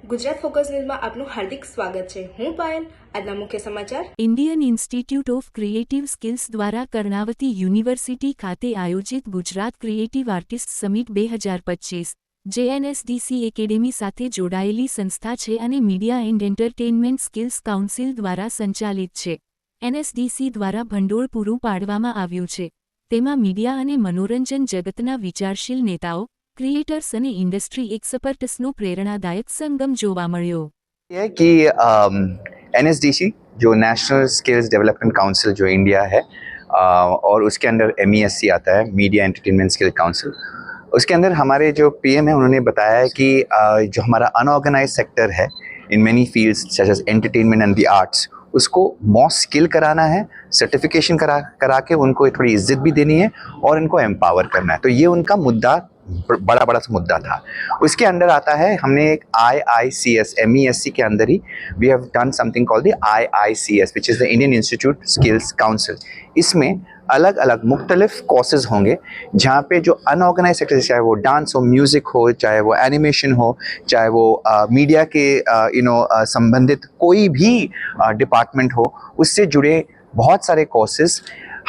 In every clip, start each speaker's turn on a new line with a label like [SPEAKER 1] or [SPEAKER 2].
[SPEAKER 1] Gujarat focus ન્યૂઝમાં આપનું હાર્દિક સ્વાગત છે। હું પાયલ। આજના મુખ્ય સમાચાર।
[SPEAKER 2] Indian Institute of Creative Skills દ્વારા કર્ણાવતી યુનિવર્સિટી ખાતે આયોજિત Gujarat Creative Artist Summit 2025 JNSDC academy સાથે જોડાયેલી સંસ્થા છે અને media and entertainment skills council દ્વારા સંચાલિત છે। એનએસડીસી દ્વારા ભંડોળ પૂરું પાડવામાં આવ્યું છે। તેમાં મીડિયા અને મનોરંજન જગતના વિચારશીલ નેતાઓ, ક્રિએટર્સ અને ઇન્ડસ્ટ્રી એક્સપર્ટ્સનો પ્રેરણાદાયક સંગમ જોવા મળ્યો।
[SPEAKER 3] है कि एनएसडीसी जो नेशनल स्किल्स डेवलपमेंट काउंसिल जो इंडिया है और उसके अंदर एमईएससी आता है, मीडिया एंटरटेनमेंट स्किल काउंसिल। उसके अंदर हमारे जो पीएम है उन्होंने बताया है कि जो हमारा अनऑर्गेनाइज सेक्टर है in many fields such as entertainment and the arts, उसको मोर स्किल कराना है, सर्टिफिकेशन करा के उनको थोड़ी इज्जत भी देनी है और इनको एम्पावर करना है। तो ये उनका मुद्दा बड़ा सा मुद्दा था। उसके अंदर आता है हमने एक IICS MESC के अंदर ही we have done something called the IICS which is the Indian Institute Skills Council. इसमें अलग अलग मुख्तलिफ कोर्सेज होंगे जहाँ पे जो अनऑर्गेनाइज सेक्टर, चाहे वो डांस हो, म्यूज़िक हो, चाहे वो एनिमेशन हो, चाहे वो मीडिया के संबंधित कोई भी डिपार्टमेंट हो, उससे जुड़े बहुत सारे कोर्सेज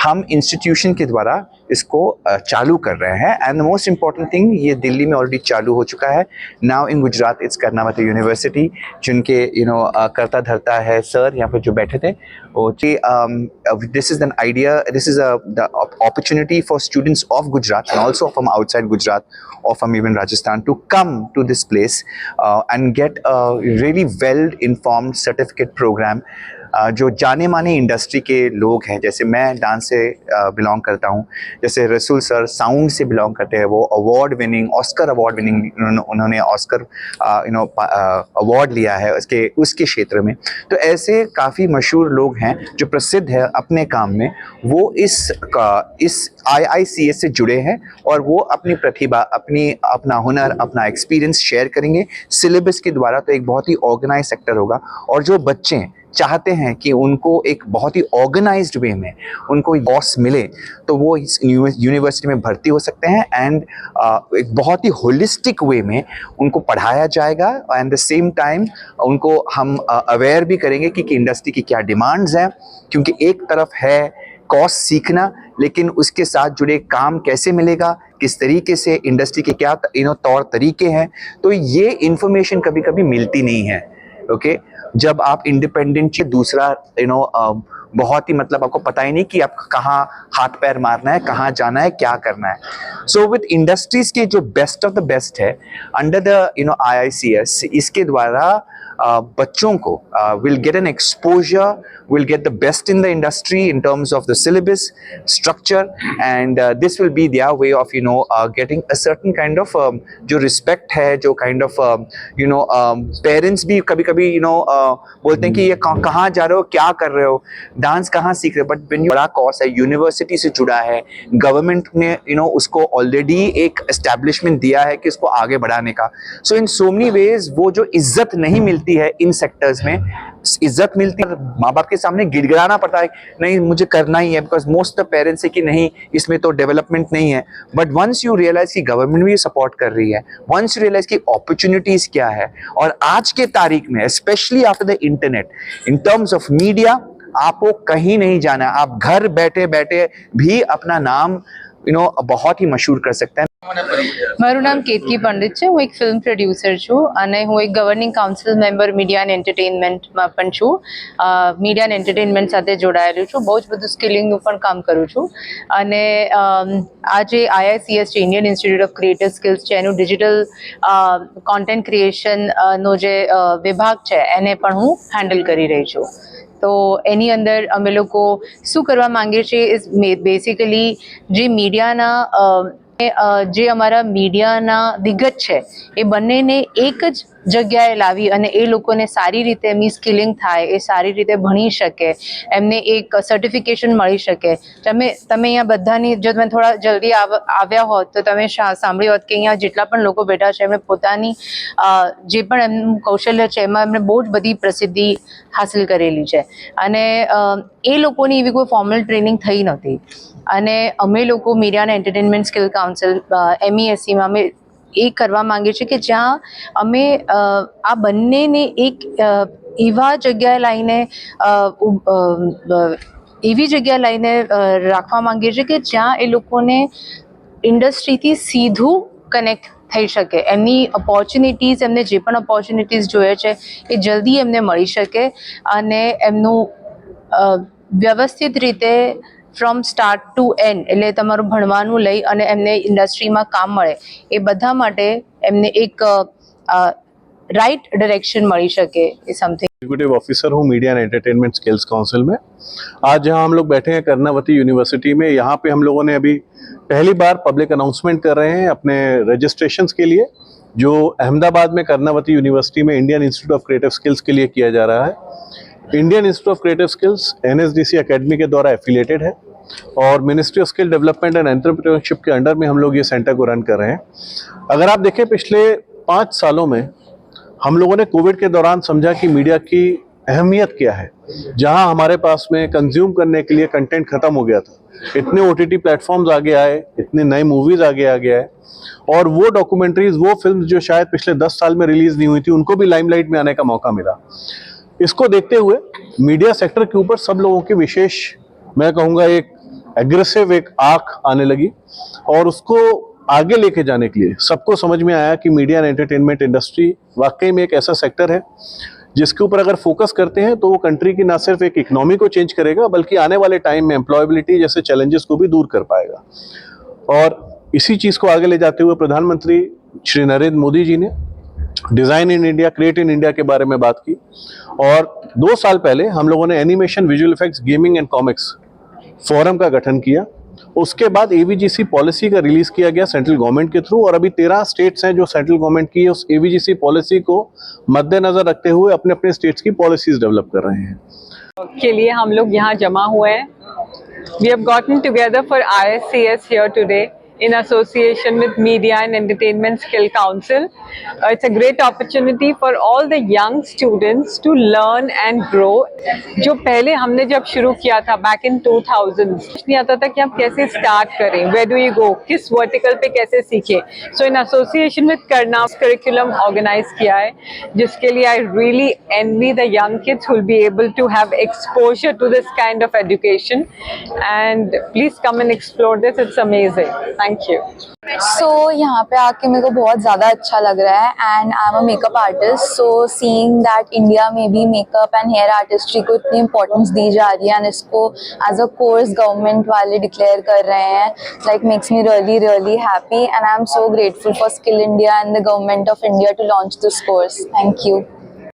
[SPEAKER 3] हम इंस्टीट्यूशन के द्वारा इसको चालू कर रहे हैं। And the most important thing, ये दिल्ली में ऑलरेडी चालू हो चुका है। Now in Gujarat it's Karnavati university, जिनके करता धरता है सर यहाँ पे जो बैठे थे, वो this is an idea, this is the opportunity for students of Gujarat and also from outside Gujarat or from even Rajasthan to come to this place and get a really well informed certificate program। जो जाने माने industry के लोग हैं, जैसे मैं dance से belong करता हूँ, जैसे रसूल सर साउंड से बिलोंग करते हैं, वो award winning, Oscar award winning, उन्होंने ऑस्कर अवार्ड लिया है उसके क्षेत्र में। तो ऐसे काफ़ी मशहूर लोग हैं जो प्रसिद्ध है अपने काम में, वो इस IICS से जुड़े हैं और वो अपनी प्रतिभा, अपना हुनर, अपना एक्सपीरियंस शेयर करेंगे सिलेबस के द्वारा। तो एक बहुत ही ऑर्गेनाइज सेक्टर होगा और जो बच्चे चाहते हैं कि उनको एक बहुत ही ऑर्गेनाइज्ड वे में उनको बॉस मिले, तो वो इस यूनिवर्सिटी में भर्ती हो सकते हैं एंड एक बहुत ही होलिस्टिक वे में उनको पढ़ाया जाएगा। एंड द सेम टाइम उनको हम अवेयर भी करेंगे कि इंडस्ट्री की क्या डिमांड्स हैं, क्योंकि एक तरफ है कोर्स सीखना, लेकिन उसके साथ जुड़े काम कैसे मिलेगा, किस तरीके से इंडस्ट्री के क्या तौर तरीके हैं, तो ये इन्फॉर्मेशन कभी कभी मिलती नहीं है। ओके जब आप इंडिपेंडेंट दूसरा बहुत ही मतलब आपको पता ही नहीं कि आप कहाँ हाथ पैर मारना है, कहाँ जाना है, क्या करना है। सो विद इंडस्ट्रीज के जो बेस्ट ऑफ द बेस्ट है अंडर द IICS, इसके द्वारा बच्चों को will get an exposure, will get the best in the industry in terms of the syllabus structure, and this will be their way of getting a certain kind of जो respect है, जो kind of parents भी कभी कभी बोलते हैं कि ये कहाँ जा रहे हो, क्या कर रहे हो, डांस कहाँ सीख रहे हो, बट when बड़ा कोर्स है, यूनिवर्सिटी से जुड़ा है, गवर्नमेंट ने उसको ऑलरेडी एक एस्टेब्लिशमेंट दिया है कि इसको आगे बढ़ाने का। सो इन सो मेनी वेज वो जो इज्जत नहीं मिलती है इन सेक्टर्स में, इज्जत मिलती है, माँ बाप के सामने गिड़गिड़ाना पड़ता है, नहीं मुझे करना ही है, बिकॉज मोस्ट ऑफ पेरेंट्स है कि नहीं इसमें तो डेवलपमेंट नहीं है। बट वंस यू रियलाइज कि गवर्नमेंट भी सपोर्ट कर रही है, वंस यू रियलाइज कि अपॉर्चुनिटीज क्या है, और आज के तारीख में specially after the internet in terms of media, आपको कहीं नहीं जाना, आप घर बैठे बैठे भी अपना नाम बहुत ही मशहूर कर सकते हैं।
[SPEAKER 4] મારું નામ કેતકી પંડિત છે। હું એક ફિલ્મ પ્રોડ્યુસર છું અને હું એક governing council member media and એન્ટરટેનમેન્ટમાં પણ છું। મીડિયા એન્ડ એન્ટરટેનમેન્ટ સાથે જોડાયેલું છું, બહુ જ બધું સ્કિલિંગનું પણ કામ કરું છું। અને આ જે IICS છે, Indian Institute of Creative skills છે, એનું ડિજિટલ કોન્ટેન્ટ ક્રિએશનનો જે વિભાગ છે એને પણ હું હેન્ડલ કરી રહી છું। તો એની અંદર અમે લોકો શું કરવા માંગીએ છીએ ઇઝ બેસિકલી જે મીડિયાના જે અમારા મીડિયાના દિગ્ગજ છે એ બંનેને એક જ જગ્યાએ લાવી અને એ લોકોને સારી રીતે એમની સ્કિલિંગ થાય, એ સારી રીતે ભણી શકે, એમને એક સર્ટિફિકેશન મળી શકે। તમે અહીંયા બધાની જો તમે થોડા જલ્દી આવ્યા હોત તો તમે સાંભળ્યું હોત કે અહીંયા જેટલા પણ લોકો બેઠા છે એમણે પોતાની જે પણ એમનું કૌશલ્ય છે એમાં એમણે બહુ જ બધી પ્રસિદ્ધિ હાસિલ કરેલી છે અને એ લોકોની એવી કોઈ ફોર્મલ ટ્રેનિંગ થઈ નહોતી। અને અમે લોકો મીડિયા અને એન્ટરટેનમેન્ટ સ્કિલ કાઉન્સિલ MESCમાં અમે એ કરવા માંગીએ છીએ કે જ્યાં અમે આ બંનેને એક એવા જગ્યાએ લાવીને એવી જગ્યાએ લાવીને રાખવા માંગીએ છીએ કે જ્યાં એ લોકોને ઇન્ડસ્ટ્રીથી સીધું કનેક્ટ થઈ શકે, એમની ઓપોર્ચ્યુનિટીઝ, એમને જે પણ ઓપોર્ચ્યુનિટીઝ જોઈએ છે એ જલ્દી એમને મળી શકે અને એમનું વ્યવસ્થિત રીતે ફ્રોમ સ્ટાર્ટ ટુ એન્ડ, એટલે તમારું ભણવાનું લઈ અને એમને ઇન્ડસ્ટ્રીમાં કામ મળે એ બધા માટે એમને એક राइट डायरेक्शन मળી શકે એ समथिंग।
[SPEAKER 5] एग्जीक्यूटिव ऑफिसर हूँ media and entertainment skills council में। आज जहाँ हम लोग बैठे हैं कर्णावती यूनिवर्सिटी में, यहाँ पे हम लोगों ने अभी पहली बार पब्लिक अनाउंसमेंट कर रहे हैं अपने रजिस्ट्रेशंस के लिए, जो अहमदाबाद में कर्णावती यूनिवर्सिटी में Indian institute of creative skills के लिए किया जा रहा है। Indian institute of creative skills NSDC academy के द्वारा एफिलिएटेड है और ministry of skill development and entrepreneurship के अंडर में हम लोग ये सेंटर को रन कर रहे हैं। अगर आप देखें पिछले 5 सालों में हम लोगों ने कोविड के दौरान समझा कि मीडिया की अहमियत क्या है। जहां हमारे पास में कंज्यूम करने के लिए कंटेंट खत्म हो गया था, इतने OTT प्लेटफॉर्म्स आगे आए, इतने नए मूवीज आगे आ गया है और वो डॉक्यूमेंट्रीज, वो फिल्म जो शायद पिछले 10 साल में रिलीज नहीं हुई थी, उनको भी लाइमलाइट में आने का मौका मिला। इसको देखते हुए मीडिया सेक्टर के ऊपर सब लोगों की विशेष, मैं कहूँगा एक एग्रेसिव एक आंख आने लगी और उसको आगे लेके जाने के लिए सबको समझ में आया कि मीडिया एंड एंटरटेनमेंट इंडस्ट्री वाकई में एक ऐसा सेक्टर है जिसके ऊपर अगर फोकस करते हैं तो वो कंट्री की ना सिर्फ एक इकोनॉमी को चेंज करेगा बल्कि आने वाले टाइम में एम्प्लॉयबिलिटी जैसे चैलेंजेस को भी दूर कर पाएगा। और इसी चीज़ को आगे ले जाते हुए प्रधानमंत्री श्री नरेंद्र मोदी जी ने design in India, create in India के बारे में बात की और 2 साल पहले हम लोगों ने animation, visual effects, gaming and comics forum का गठन किया। उसके बाद AVGC पॉलिसी का रिलीज किया गया सेंट्रल गवर्नमेंट के थ्रू और अभी 13 स्टेट्स हैं जो सेंट्रल गवर्नमेंट की उस AVGC पॉलिसी को मद्देनजर रखते हुए अपने अपने स्टेट्स की पॉलिसीज डेवलप कर रहे हैं।
[SPEAKER 6] के लिए हम लोग यहाँ जमा हुए हैं। We have gotten together for ISCS here today in association with Media and Entertainment Skill Council. It's a great opportunity for all the young students to learn and grow. जो पहले हमने जब शुरू किया था back in 2000, नहीं आता था कि हम कैसे start करें, where do you go, किस vertical पे कैसे सीखें। So in association with Karnav curriculum organize किया है, जिसके लिए I really envy the young kids who will be able to have exposure to this kind of education. And please come and explore this. It's amazing. Thank you.
[SPEAKER 7] So यहाँ पे आके मेरे को बहुत ज़्यादा अच्छा लग रहा है and I am a makeup artist, so seeing that India में भी मेकअप एंड हेयर आर्टिस्ट्री को इतनी इम्पोर्टेंस दी जा रही है एंड इसको एज अ कोर्स गवर्नमेंट वाले डिक्लेयर कर रहे हैं, like makes me really really happy and I am so grateful for skill India and the government of India to launch this course. Thank you.